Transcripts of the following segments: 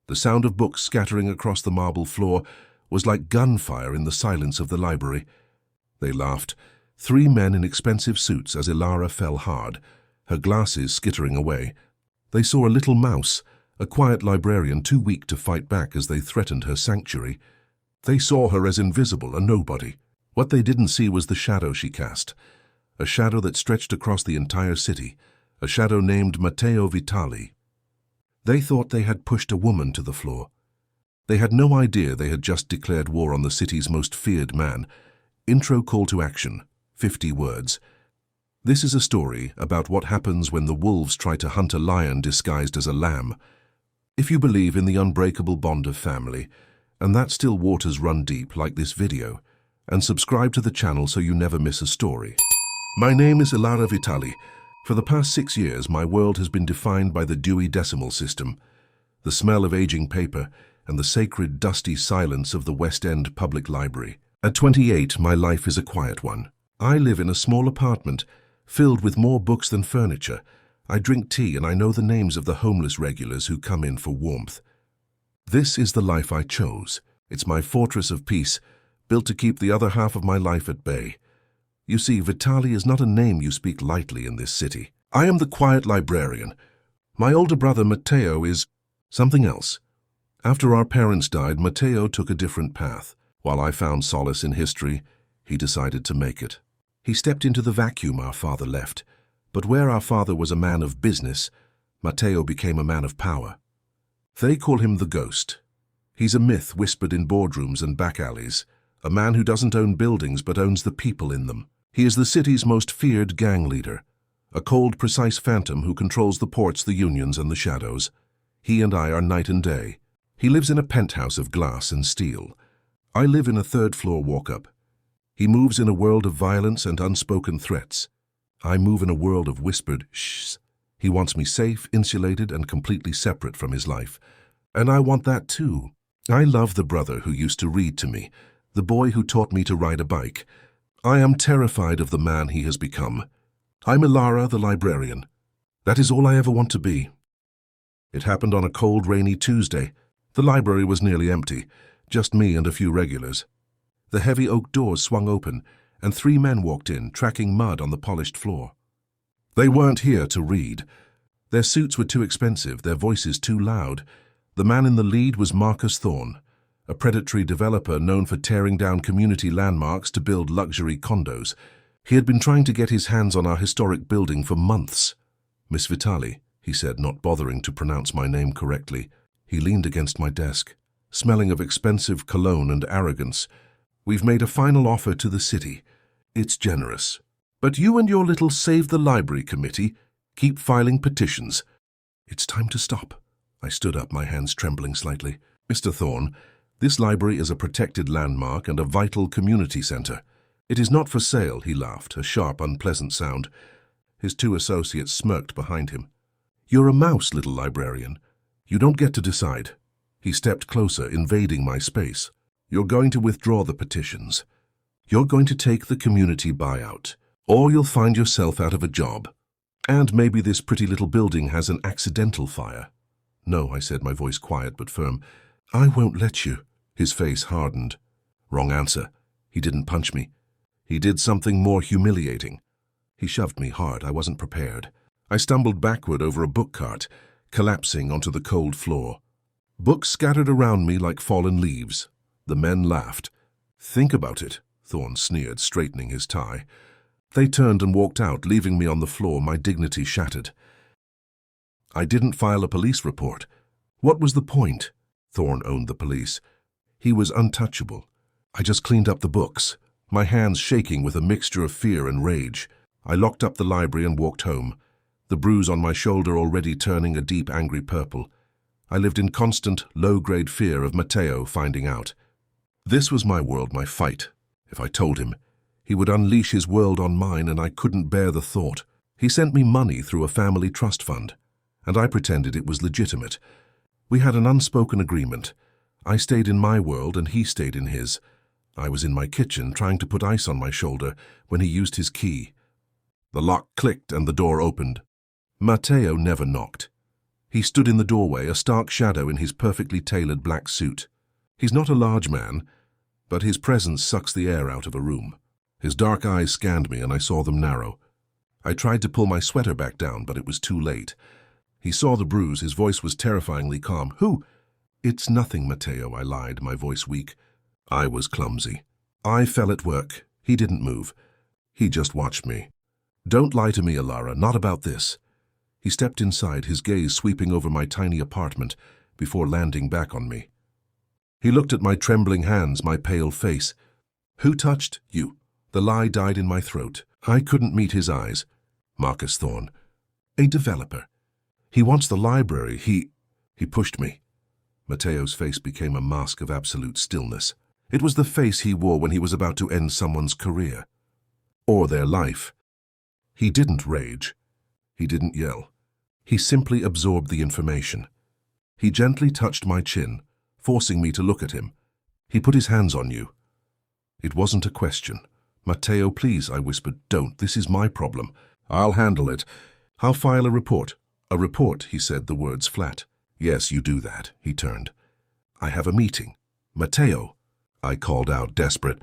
The sound of books scattering across the marble floor was like gunfire in the silence of the library. They laughed, 3 men in expensive suits, as Elara fell hard, her glasses skittering away. They saw a little mouse, a quiet librarian too weak to fight back as they threatened her sanctuary. They saw her as invisible, a nobody. What they didn't see was the shadow she cast, a shadow that stretched across the entire city, a shadow named Matteo Vitali. They thought they had pushed a woman to the floor. They had no idea they had just declared war on the city's most feared man. Intro call to action, 50 words. This is a story about what happens when the wolves try to hunt a lion disguised as a lamb. If you believe in the unbreakable bond of family, and that still waters run deep like this video, and subscribe to the channel so you never miss a story. My name is Elara Vitali. For the past 6 years, my world has been defined by the Dewey Decimal System, the smell of aging paper, and the sacred, dusty silence of the West End Public Library. At 28, my life is a quiet one. I live in a small apartment, filled with more books than furniture. I drink tea and I know the names of the homeless regulars who come in for warmth. This is the life I chose. It's my fortress of peace, built to keep the other half of my life at bay. You see, Vitali is not a name you speak lightly in this city. I am the quiet librarian. My older brother Matteo is something else. After our parents died, Matteo took a different path. While I found solace in history, he decided to make it. He stepped into the vacuum our father left. But where our father was a man of business, Matteo became a man of power. They call him the Ghost. He's a myth whispered in boardrooms and back alleys, a man who doesn't own buildings but owns the people in them. He is the city's most feared gang leader, a cold, precise phantom who controls the ports, the unions, and the shadows. He and I are night and day. He lives in a penthouse of glass and steel. I live in a 3rd-floor walk-up. He moves in a world of violence and unspoken threats. I move in a world of whispered shhs. He wants me safe, insulated, and completely separate from his life. And I want that too. I love the brother who used to read to me, the boy who taught me to ride a bike. I am terrified of the man he has become. I'm Elara, the librarian. That is all I ever want to be. It happened on a cold, rainy Tuesday. The library was nearly empty, just me and a few regulars. The heavy oak doors swung open, and 3 men walked in, tracking mud on the polished floor. They weren't here to read. Their suits were too expensive, their voices too loud. The man in the lead was Thorne, a predatory developer known for tearing down community landmarks to build luxury condos. He had been trying to get his hands on our historic building for months. "Miss Vitali," he said, not bothering to pronounce my name correctly. He leaned against my desk, smelling of expensive cologne and arrogance. "We've made a final offer to the city. It's generous. But you and your little Save the Library committee keep filing petitions." "It's time to stop." I stood up, my hands trembling slightly. "Mr. Thorne, this library is a protected landmark and a vital community center. It is not for sale," he laughed, a sharp, unpleasant sound. His 2 associates smirked behind him. "You're a mouse, little librarian. You don't get to decide." He stepped closer, invading my space. "You're going to withdraw the petitions. You're going to take the community buyout, or you'll find yourself out of a job. And maybe this pretty little building has an accidental fire." "No," I said, my voice quiet but firm. "I won't let you." His face hardened. Wrong answer. He didn't punch me. He did something more humiliating. He shoved me hard. I wasn't prepared. I stumbled backward over a book cart, collapsing onto the cold floor. Books scattered around me like fallen leaves. The men laughed. "Think about it," Thorne sneered, straightening his tie. They turned and walked out, leaving me on the floor, my dignity shattered. I didn't file a police report. What was the point? Thorne owned the police. He was untouchable. I just cleaned up the books, my hands shaking with a mixture of fear and rage. I locked up the library and walked home, the bruise on my shoulder already turning a deep, angry purple. I lived in constant, low-grade fear of Matteo finding out. This was my world, my fight. If I told him, he would unleash his world on mine, and I couldn't bear the thought. He sent me money through a family trust fund, and I pretended it was legitimate. We had an unspoken agreement. I stayed in my world and he stayed in his. I was in my kitchen trying to put ice on my shoulder when he used his key. The lock clicked and the door opened. Matteo never knocked. He stood in the doorway, a stark shadow in his perfectly tailored black suit. He's not a large man, but his presence sucks the air out of a room. His dark eyes scanned me, and I saw them narrow. I tried to pull my sweater back down, but it was too late. He saw the bruise. His voice was terrifyingly calm. "Who?" "It's nothing, Matteo," I lied, my voice weak. I was clumsy. I fell at work. He didn't move. He just watched me. "Don't lie to me, Elara, not about this." He stepped inside, his gaze sweeping over my tiny apartment before landing back on me. He looked at my trembling hands, my pale face. "Who touched you?" The lie died in my throat. I couldn't meet his eyes. "Marcus Thorne. A developer. He wants the library. He pushed me." Matteo's face became a mask of absolute stillness. It was the face he wore when he was about to end someone's career. Or their life. He didn't rage. He didn't yell. He simply absorbed the information. He gently touched my chin, forcing me to look at him. "He put his hands on you." It wasn't a question. "Matteo, please," I whispered. "Don't. This is my problem. I'll handle it. I'll file a report." "A report," he said, the words flat. "Yes, you do that." He turned. "I have a meeting." "Matteo," I called out, desperate.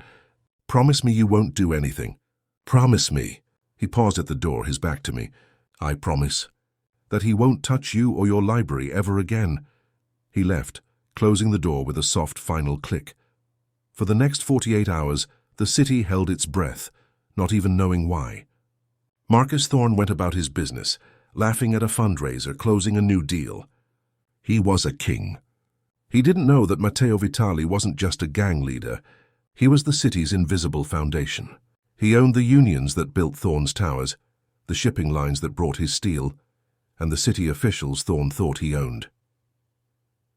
"Promise me you won't do anything. Promise me." He paused at the door, his back to me. "I promise that he won't touch you or your library ever again." He left, closing the door with a soft final click. For the next 48 hours, the city held its breath, not even knowing why. Marcus Thorne went about his business, laughing at a fundraiser, closing a new deal. He was a king. He didn't know that Matteo Vitali wasn't just a gang leader. He was the city's invisible foundation. He owned the unions that built Thorne's towers, the shipping lines that brought his steel, and the city officials Thorne thought he owned.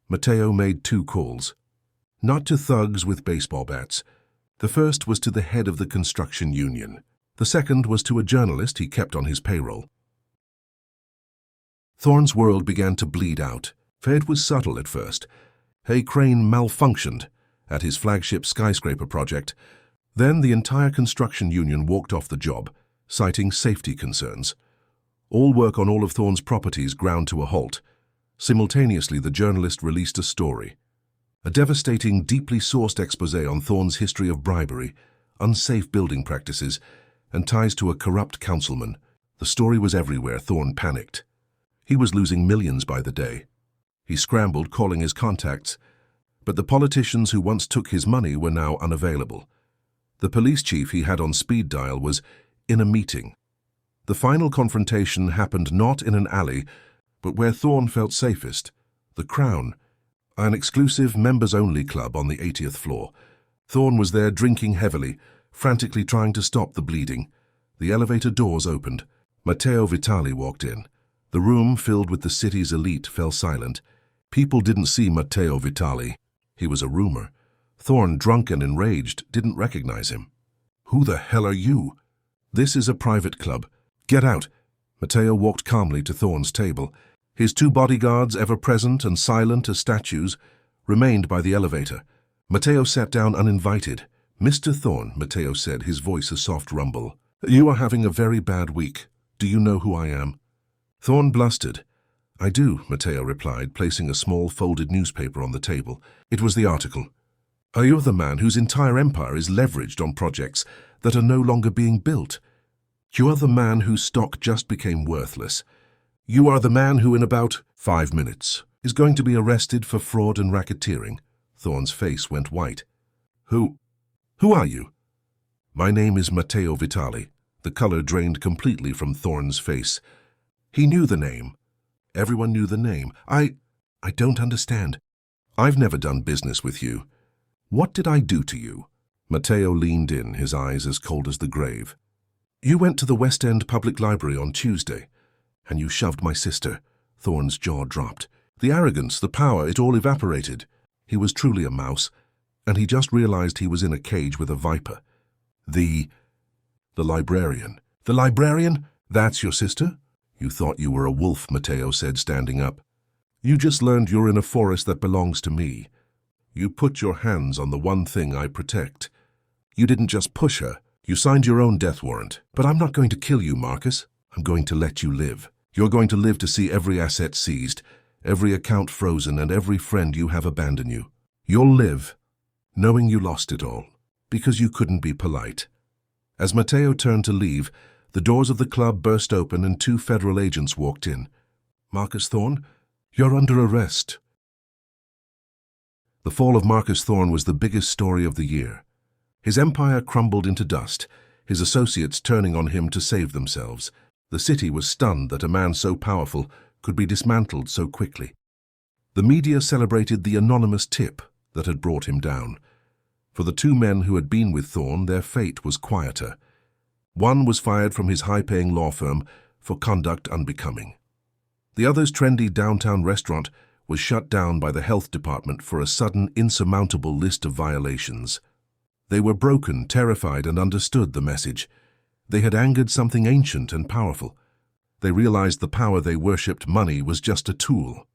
Matteo made 2 calls. Not to thugs with baseball bats. The first was to the head of the construction union. The second was to a journalist he kept on his payroll. Thorne's world began to bleed out. It was subtle at first. A crane malfunctioned at his flagship skyscraper project. Then the entire construction union walked off the job, citing safety concerns. All work on all of Thorne's properties ground to a halt. Simultaneously, the journalist released a story. A devastating, deeply sourced exposé on Thorne's history of bribery, unsafe building practices, and ties to a corrupt councilman. The story was everywhere. Thorne panicked. He was losing millions by the day. He scrambled, calling his contacts, but the politicians who once took his money were now unavailable. The police chief he had on speed dial was in a meeting. The final confrontation happened not in an alley, but where Thorne felt safest, the Crown, an exclusive members-only club on the 80th floor. Thorne was there drinking heavily, frantically trying to stop the bleeding. The elevator doors opened. Matteo Vitali walked in. The room, filled with the city's elite, fell silent. People didn't see Matteo Vitali. He was a rumor. Thorne, drunk and enraged, didn't recognize him. "Who the hell are you?" "This is a private club. Get out." Matteo walked calmly to Thorne's table. His 2 bodyguards, ever present and silent as statues, remained by the elevator. Matteo sat down uninvited. "Mr. Thorne," Matteo said, his voice a soft rumble, "you are having a very bad week. Do you know who I am?" Thorne blustered. "I do," Matteo replied, placing a small folded newspaper on the table. It was the article. "Are you the man whose entire empire is leveraged on projects that are no longer being built? You are the man whose stock just became worthless. You are the man who in about 5 minutes is going to be arrested for fraud and racketeering." Thorne's face went white. Who are you?" "My name is Matteo Vitali." The color drained completely from Thorne's face. He knew the name. Everyone knew the name. I don't understand. I've never done business with you. What did I do to you?" Matteo leaned in, his eyes as cold as the grave. "You went to the West End Public Library on Tuesday, and you shoved my sister." Thorne's jaw dropped. The arrogance, the power, it all evaporated. He was truly a mouse, and he just realized he was in a cage with a viper. The librarian. "The librarian? That's your sister?" "You thought you were a wolf," Matteo said, standing up. "You just learned you're in a forest that belongs to me. You put your hands on the one thing I protect. You didn't just push her. You signed your own death warrant. But I'm not going to kill you, Marcus. I'm going to let you live. You're going to live to see every asset seized, every account frozen, and every friend you have abandon you. You'll live, knowing you lost it all, because you couldn't be polite. As Matteo turned to leave, the doors of the club burst open and 2 federal agents walked in. "Marcus Thorne, you're under arrest." The fall of Marcus Thorne was the biggest story of the year. His empire crumbled into dust, his associates turning on him to save themselves. The city was stunned that a man so powerful could be dismantled so quickly. The media celebrated the anonymous tip that had brought him down. For the 2 men who had been with Thorne, their fate was quieter. One was fired from his high-paying law firm for conduct unbecoming. The other's trendy downtown restaurant was shut down by the health department for a sudden, insurmountable list of violations. They were broken, terrified, and understood the message. They had angered something ancient and powerful. They realized the power they worshipped, money, was just a tool.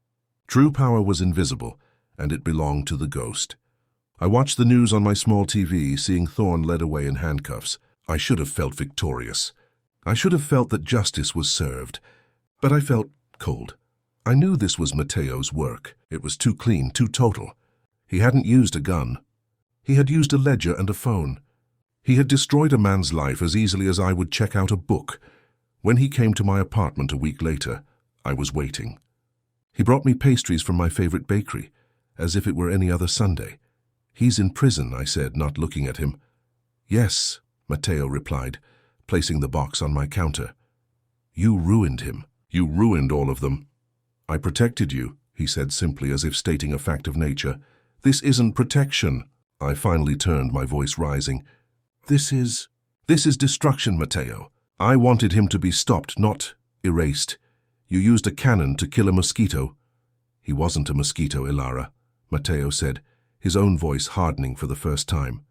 True power was invisible, and it belonged to the ghost. I watched the news on my small TV, seeing Thorne led away in handcuffs. I should have felt victorious. I should have felt that justice was served. But I felt cold. I knew this was Matteo's work. It was too clean, too total. He hadn't used a gun. He had used a ledger and a phone. He had destroyed a man's life as easily as I would check out a book. When he came to my apartment a week later, I was waiting. He brought me pastries from my favorite bakery, as if it were any other Sunday. "He's in prison," I said, not looking at him. "Yes," Matteo replied, placing the box on my counter. "You ruined him. You ruined all of them." "I protected you," he said simply, as if stating a fact of nature. "This isn't protection." I finally turned, my voice rising. This is destruction, Matteo. I wanted him to be stopped, not erased. You used a cannon to kill a mosquito." "He wasn't a mosquito, Elara," Matteo said, his own voice hardening for the first time.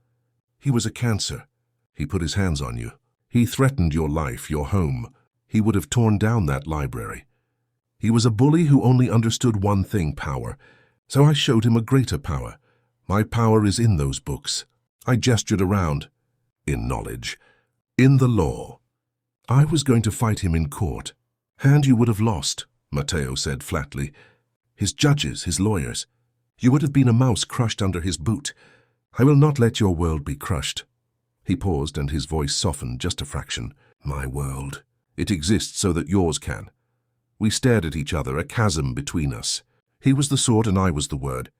"He was a cancer. He put his hands on you. He threatened your life, your home. He would have torn down that library. He was a bully who only understood one thing, power. So I showed him a greater power. My power is in those books." I gestured around. "In knowledge. In the law. I was going to fight him in court. And you would have lost," Matteo said flatly. "His judges, his lawyers. You would have been a mouse crushed under his boot. I will not let your world be crushed." He paused and his voice softened just a fraction. "My world. It exists so that yours can." We stared at each other, a chasm between us. He was the sword and I was the word.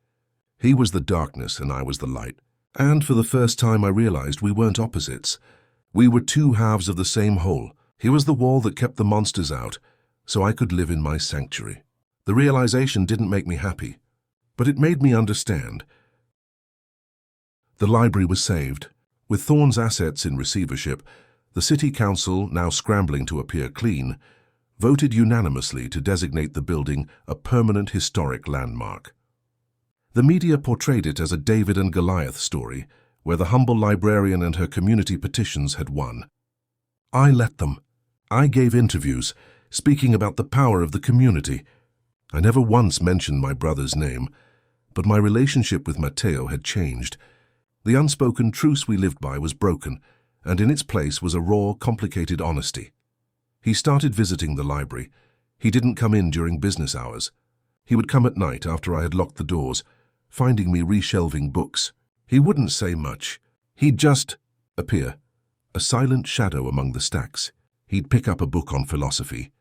He was the darkness and I was the light. And for the first time I realized we weren't opposites. We were 2 halves of the same whole. He was the wall that kept the monsters out, so I could live in my sanctuary. The realization didn't make me happy, but it made me understand. The library was saved. With Thorne's assets in receivership, the city council, now scrambling to appear clean, voted unanimously to designate the building a permanent historic landmark. The media portrayed it as a David and Goliath story, where the humble librarian and her community petitions had won. I let them. I gave interviews, speaking about the power of the community. I never once mentioned my brother's name, but my relationship with Matteo had changed. The unspoken truce we lived by was broken, and in its place was a raw, complicated honesty. He started visiting the library. He didn't come in during business hours. He would come at night after I had locked the doors, finding me reshelving books. He wouldn't say much. He'd just appear, a silent shadow among the stacks. He'd pick up a book on philosophy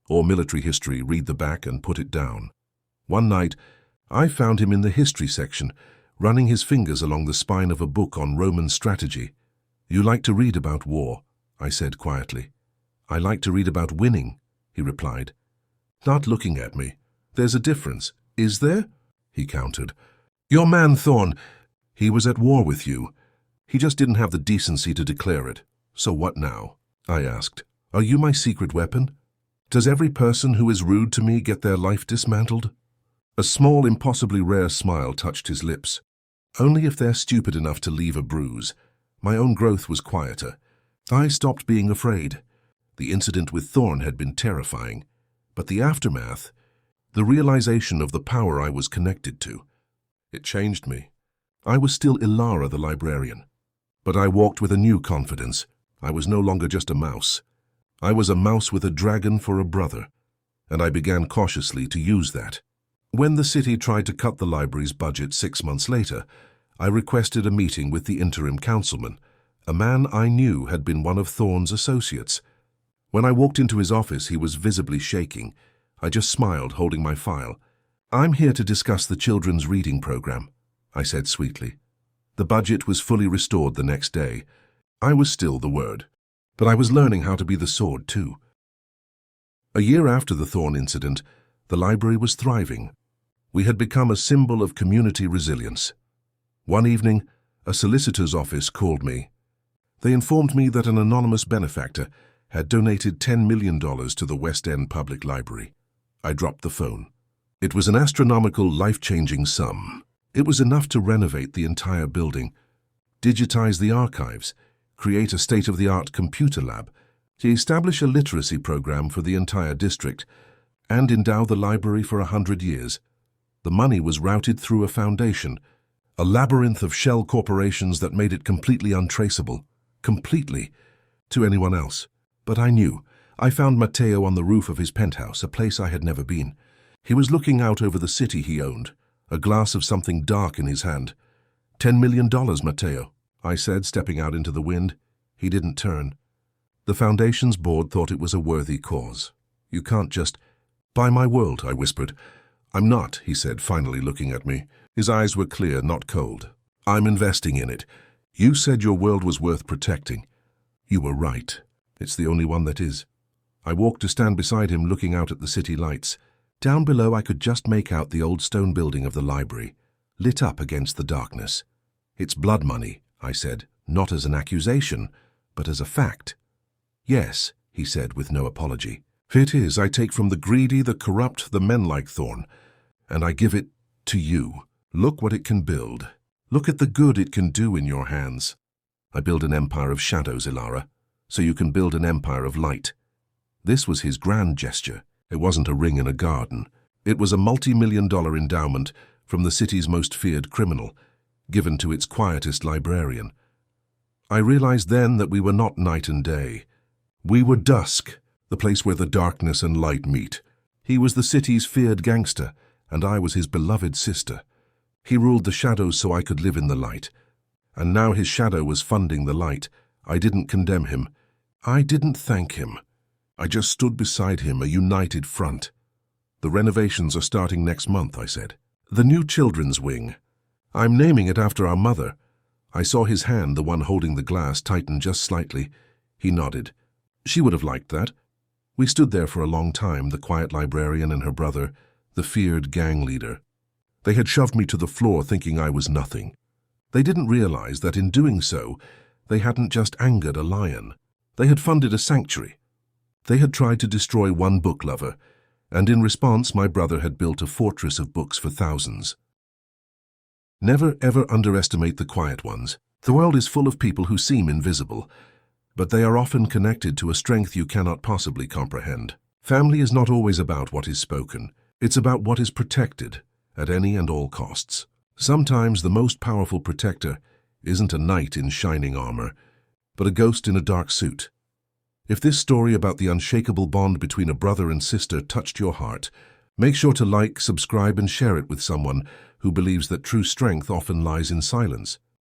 or military history, read the back and put it down. One night, I found him in the history section, running his fingers along the spine of a book on Roman strategy. "You like to read about war," I said quietly. "I like to read about winning," he replied, not looking at me. "There's a difference, is there?" he countered. "Your man Thorne, he was at war with you. He just didn't have the decency to declare it. So what now?" I asked. "Are you my secret weapon? Does every person who is rude to me get their life dismantled?" A small, impossibly rare smile touched his lips. "Only if they're stupid enough to leave a bruise." My own growth was quieter. I stopped being afraid. The incident with Thorne had been terrifying, but the aftermath, the realization of the power I was connected to, it changed me. I was still Elara the librarian, but I walked with a new confidence. I was no longer just a mouse. I was a mouse with a dragon for a brother, and I began cautiously to use that. When the city tried to cut the library's budget 6 months later, I requested a meeting with the interim councilman, a man I knew had been one of Thorne's associates. When I walked into his office, he was visibly shaking. I just smiled, holding my file. "I'm here to discuss the children's reading program," I said sweetly. The budget was fully restored the next day. I was still the word, but I was learning how to be the sword too. A year after the Thorne incident, the library was thriving. We had become a symbol of community resilience. One evening, a solicitor's office called me. They informed me that an anonymous benefactor had donated $10 million to the West End Public Library. I dropped the phone. It was an astronomical, life-changing sum. It was enough to renovate the entire building, digitize the archives, create a state-of-the-art computer lab, to establish a literacy program for the entire district, and endow the library for 100 years. The money was routed through a foundation, a labyrinth of shell corporations that made it completely untraceable, completely, to anyone else. But I knew. I found Matteo on the roof of his penthouse, a place I had never been. He was looking out over the city he owned, a glass of something dark in his hand. $10 million, Matteo, I said, stepping out into the wind. He didn't turn. The foundation's board thought it was a worthy cause. "You can't just—" "Buy my world," I whispered. "I'm not," he said, finally looking at me. His eyes were clear, not cold. "I'm investing in it. You said your world was worth protecting. You were right. It's the only one that is." I walked to stand beside him, looking out at the city lights. Down below I could just make out the old stone building of the library, lit up against the darkness. "It's blood money," I said, not as an accusation, but as a fact. "Yes," he said with no apology. "It is. I take from the greedy, the corrupt, the men like Thorne, and I give it to you. Look what it can build. Look at the good it can do in your hands. I build an empire of shadows, Elara, so you can build an empire of light." This was his grand gesture. It wasn't a ring in a garden. It was a multi-million-dollar endowment from the city's most feared criminal, given to its quietest librarian. I realized then that we were not night and day. We were dusk, the place where the darkness and light meet. He was the city's feared gangster, and I was his beloved sister. He ruled the shadows so I could live in the light. And now his shadow was funding the light. I didn't condemn him. I didn't thank him. I just stood beside him, a united front. "The renovations are starting next month," I said. "The new children's wing. I'm naming it after our mother." I saw his hand, the one holding the glass, tighten just slightly. He nodded. She would have liked that. We stood there for a long time, the quiet librarian and her brother, the feared gang leader. They had shoved me to the floor thinking I was nothing. They didn't realize that in doing so, they hadn't just angered a lion. They had funded a sanctuary. They had tried to destroy one book lover, and in response my brother had built a fortress of books for thousands. Never ever underestimate the quiet ones. The world is full of people who seem invisible, but they are often connected to a strength you cannot possibly comprehend. Family is not always about what is spoken. It's about what is protected at any and all costs. Sometimes the most powerful protector isn't a knight in shining armor, but a ghost in a dark suit. If this story about the unshakable bond between a brother and sister touched your heart, make sure to like, subscribe, and share it with someone who believes that true strength often lies in silence.